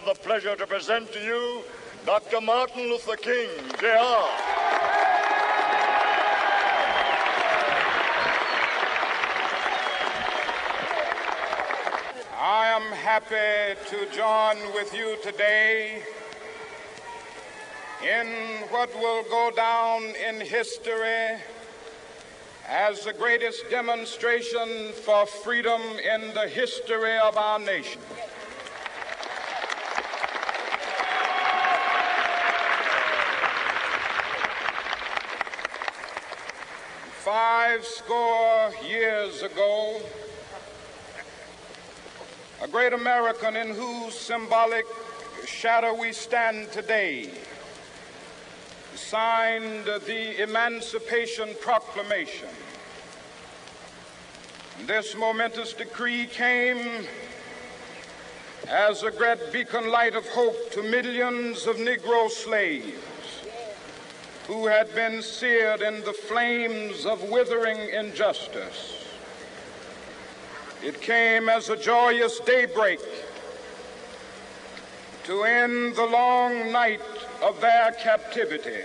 the pleasure to present to you Dr. Martin Luther King, Jr. I am happy to join with you today in what will go down in history as the greatest demonstration for freedom in the history of our nation. Five score years ago, a great American in whose symbolic shadow we stand today signed the Emancipation Proclamation. This momentous decree came as a great beacon light of hope to millions of Negro slaves who had been seared in the flames of withering injustice. It came as a joyous daybreak to end the long night of their captivity.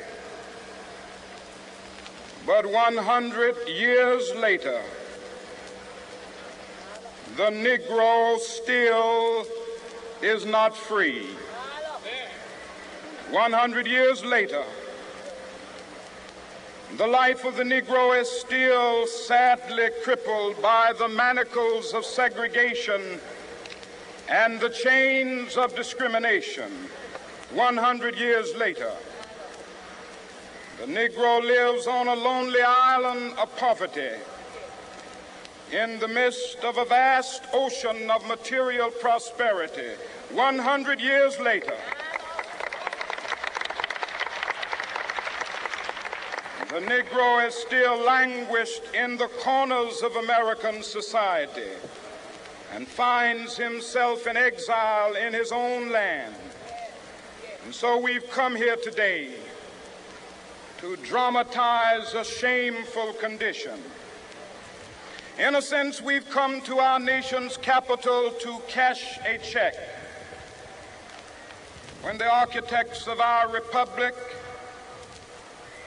But 100 years later, the Negro still is not free. 100 years later, the life of the Negro is still sadly crippled by the manacles of segregation and the chains of discrimination. 100 years later, the Negro lives on a lonely island of poverty in the midst of a vast ocean of material prosperity. 100 years later, the Negro is still languished in the corners of American society and finds himself in exile in his own land. And so we've come here today to dramatize a shameful condition. In a sense, we've come to our nation's capital to cash a check. When the architects of our republic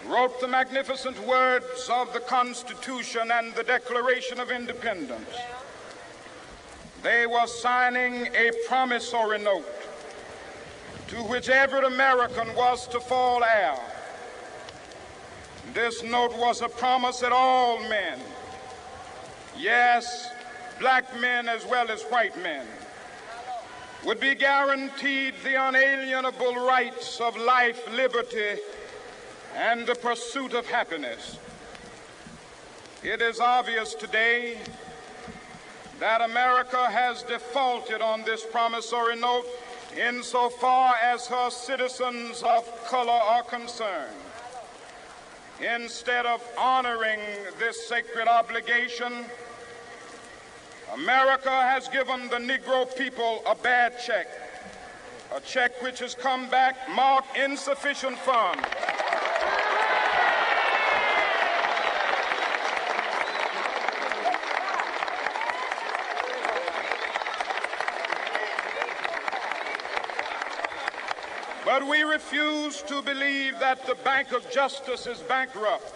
wrote the magnificent words of the Constitution and the Declaration of Independence, they were signing a promissory note to which every American was to fall heir. This note was a promise that all men, yes, black men as well as white men, would be guaranteed the unalienable rights of life, liberty, and the pursuit of happiness. It is obvious today that America has defaulted on this promissory note insofar as her citizens of color are concerned. Instead of honoring this sacred obligation, America has given the Negro people a bad check, a check which has come back marked insufficient funds. But we refuse to believe that the Bank of Justice is bankrupt.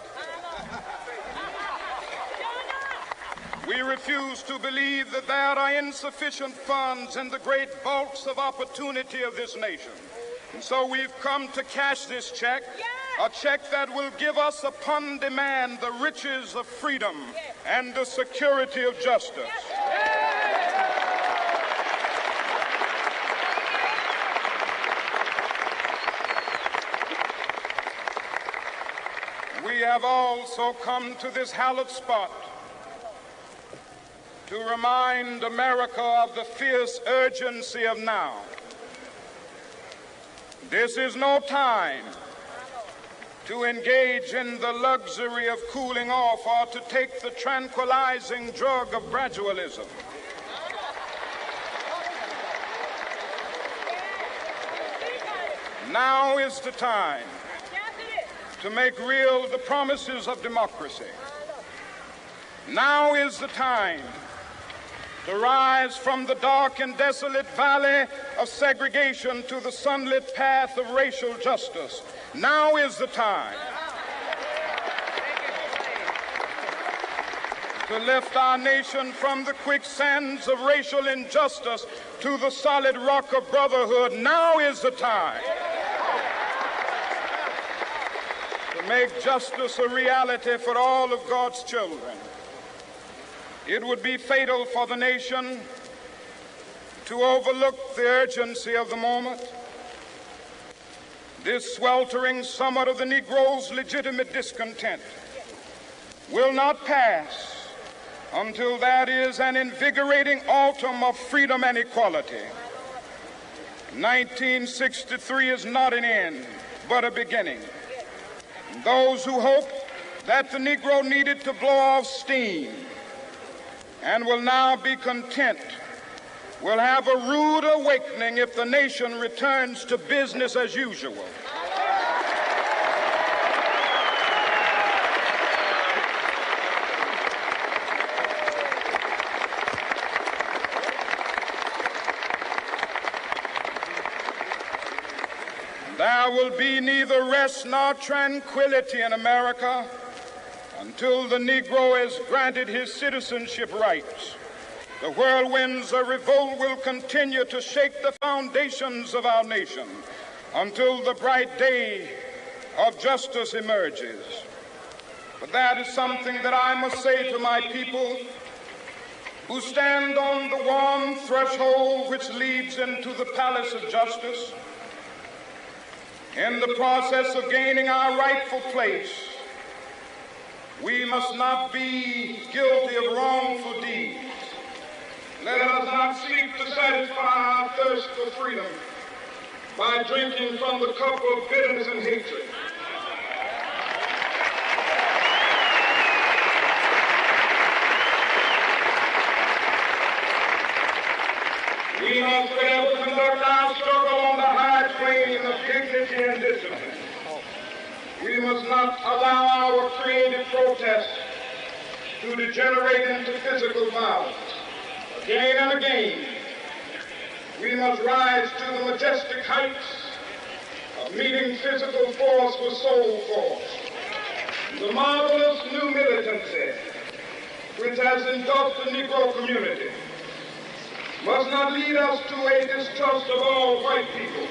We refuse to believe that there are insufficient funds in the great vaults of opportunity of this nation. And so we've come to cash this check, a check that will give us upon demand the riches of freedom and the security of justice. We have also come to this hallowed spot to remind America of the fierce urgency of now. This is no time to engage in the luxury of cooling off or to take the tranquilizing drug of gradualism. Now is the time to make real the promises of democracy. Now is the time to rise from the dark and desolate valley of segregation to the sunlit path of racial justice. Now is the time to lift our nation from the quicksands of racial injustice to the solid rock of brotherhood. Now is the time to make justice a reality for all of God's children. It would be fatal for the nation to overlook the urgency of the moment. This sweltering summit of the Negro's legitimate discontent will not pass until that is an invigorating autumn of freedom and equality. 1963 is not an end, but a beginning. Those who hope that the Negro needed to blow off steam and will now be content will have a rude awakening if the nation returns to business as usual. There will be neither rest nor tranquility in America until the Negro is granted his citizenship rights. The whirlwinds of revolt will continue to shake the foundations of our nation until the bright day of justice emerges. But that is something that I must say to my people who stand on the warm threshold which leads into the palace of justice. In the process of gaining our rightful place, we must not be guilty of wrongful deeds. Let us not seek to satisfy our thirst for freedom by drinking from the cup of bitterness and hatred. We must forever conduct our struggle on the high plane of dignity and discipline. We must not allow our creative protest to degenerate into physical violence. Again and again, we must rise to the majestic heights of meeting physical force with soul force. The marvelous new militancy which has engulfed the Negro community must not lead us to a distrust of all white people.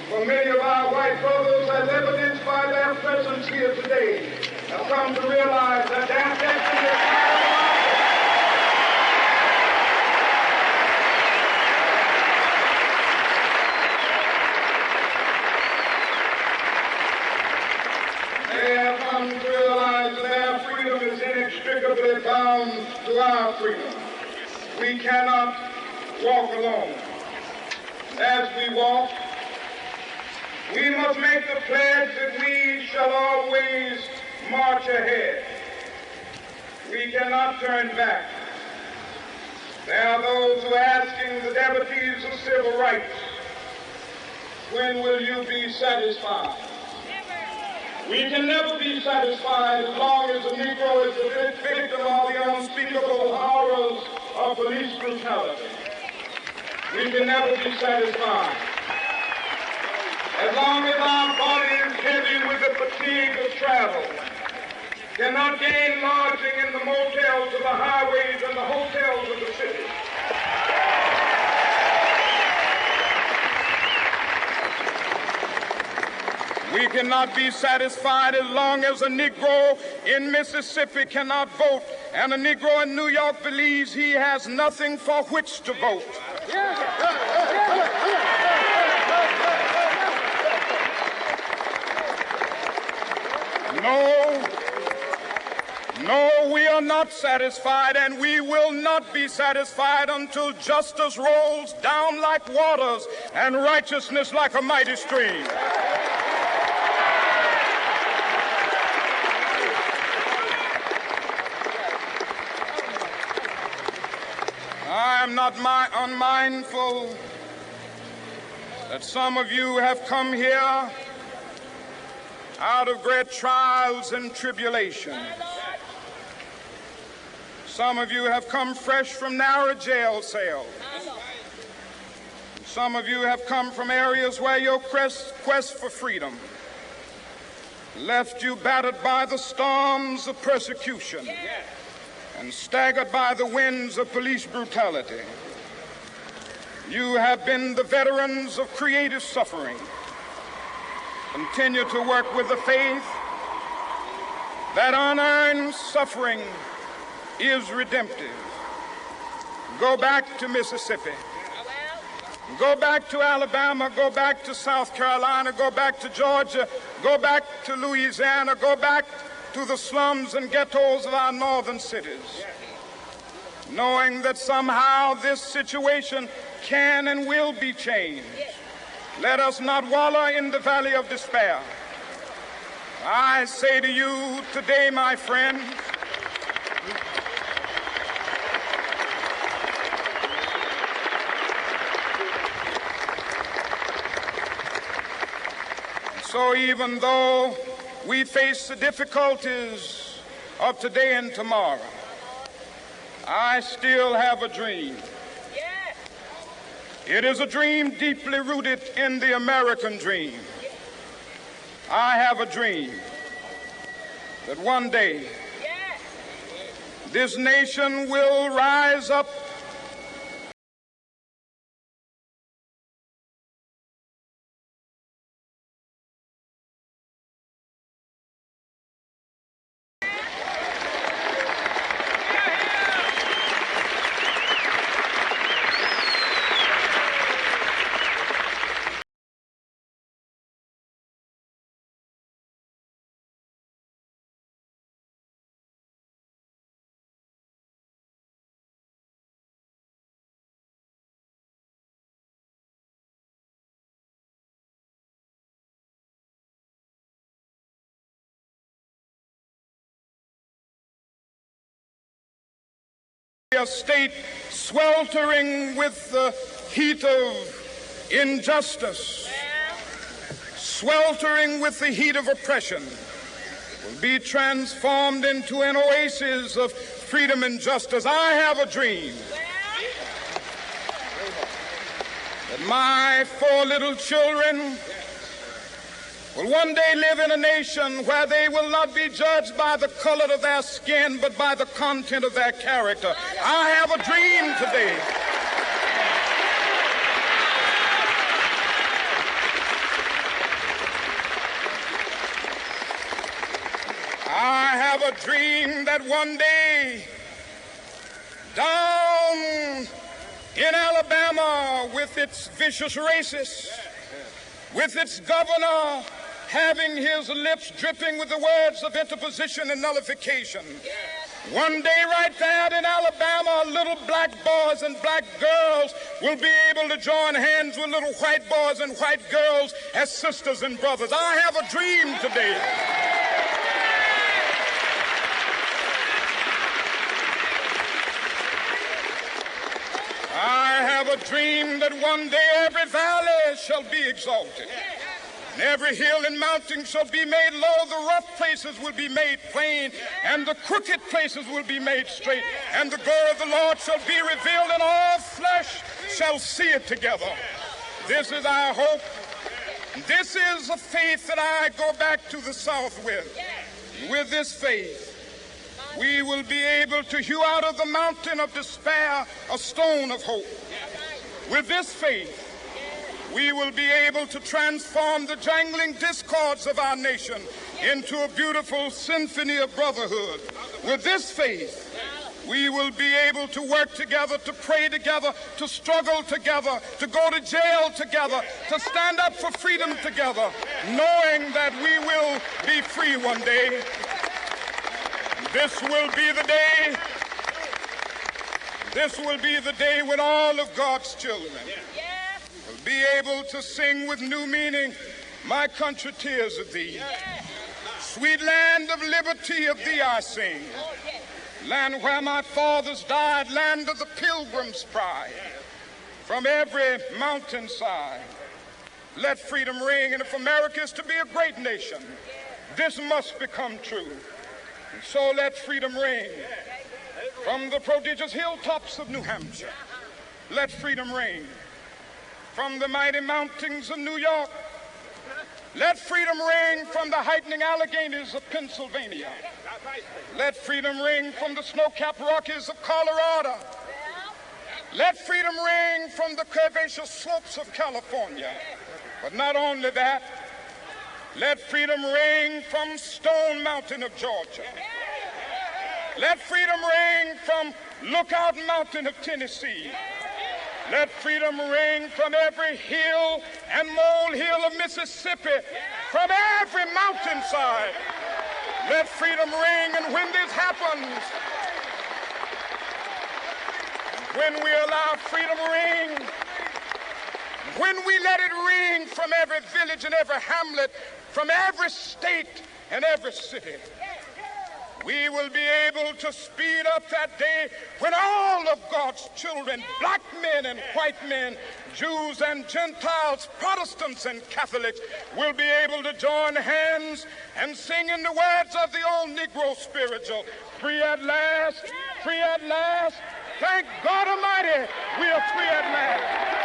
For many of our white brothers, as evidenced by their presence here today, have come to realize that their destiny is they have come to realize that their freedom is inextricably bound to our freedom. We cannot walk alone. As we walk, we must make the pledge that we shall always march ahead. We cannot turn back. There are those who are asking the devotees of civil rights, when will you be satisfied? We can never be satisfied as long as the Negro is the victim of the unspeakable horrors of police brutality. We can never be satisfied as long as our body is heavy with the fatigue of travel, cannot gain lodging in the motels of the highways and the hotels of the city. We cannot be satisfied as long as a Negro in Mississippi cannot vote and a Negro in New York believes he has nothing for which to vote. No, we are not satisfied, and we will not be satisfied until justice rolls down like waters and righteousness like a mighty stream. I am not unmindful that some of you have come here out of great trials and tribulations. Some of you have come fresh from narrow jail cells. Some of you have come from areas where your quest for freedom left you battered by the storms of persecution and staggered by the winds of police brutality. You have been the veterans of creative suffering. Continue to work with the faith that unearned suffering is redemptive. Go back to Mississippi. Go back to Alabama, go back to South Carolina, go back to Georgia, go back to Louisiana, go back to the slums and ghettos of our northern cities, knowing that somehow this situation can and will be changed. Let us not wallow in the valley of despair. I say to you today, my friends, so even though we face the difficulties of today and tomorrow, I still have a dream. It is a dream deeply rooted in the American dream. I have a dream that one day this nation will rise up a state sweltering with the heat of injustice, sweltering with the heat of oppression, will be transformed into an oasis of freedom and justice. I have a dream that my 4 little children will one day live in a nation where they will not be judged by the color of their skin, but by the content of their character. I have a dream today. I have a dream that one day down in Alabama, with its vicious racists, with its governor having his lips dripping with the words of interposition and nullification. One day right there in Alabama, little black boys and black girls will be able to join hands with little white boys and white girls as sisters and brothers. I have a dream today. I have a dream that one day every valley shall be exalted, and every hill and mountain shall be made low. The rough places will be made plain, and the crooked places will be made straight. And the glory of the Lord shall be revealed, and all flesh shall see it together. This is our hope. This is a faith that I go back to the South with. With this faith, we will be able to hew out of the mountain of despair a stone of hope. With this faith, we will be able to transform the jangling discords of our nation into a beautiful symphony of brotherhood. With this faith, we will be able to work together, to pray together, to struggle together, to go to jail together, to stand up for freedom together, knowing that we will be free one day. This will be the day. This will be the day when all of God's children will be able to sing with new meaning, "My country, tears of thee. Sweet land of liberty, of thee I sing. Land where my fathers died, land of the pilgrim's pride. From every mountainside, let freedom ring. And if America is to be a great nation, this must become true. And so let freedom ring. From the prodigious hilltops of New Hampshire, let freedom ring. From the mighty mountains of New York, let freedom ring. From the heightening Alleghenies of Pennsylvania, let freedom ring. From the snow-capped Rockies of Colorado, let freedom ring. From the curvaceous slopes of California. But not only that, let freedom ring from Stone Mountain of Georgia. Let freedom ring from Lookout Mountain of Tennessee. Let freedom ring from every hill and molehill of Mississippi, from every mountainside. Let freedom ring, and when this happens, when we allow freedom to ring, when we let it ring from every village and every hamlet, from every state and every city, we will be able to speed up that day when all of God's children, black men and white men, Jews and Gentiles, Protestants and Catholics, will be able to join hands and sing in the words of the old Negro spiritual, free at last, free at last. Thank God Almighty, we are free at last.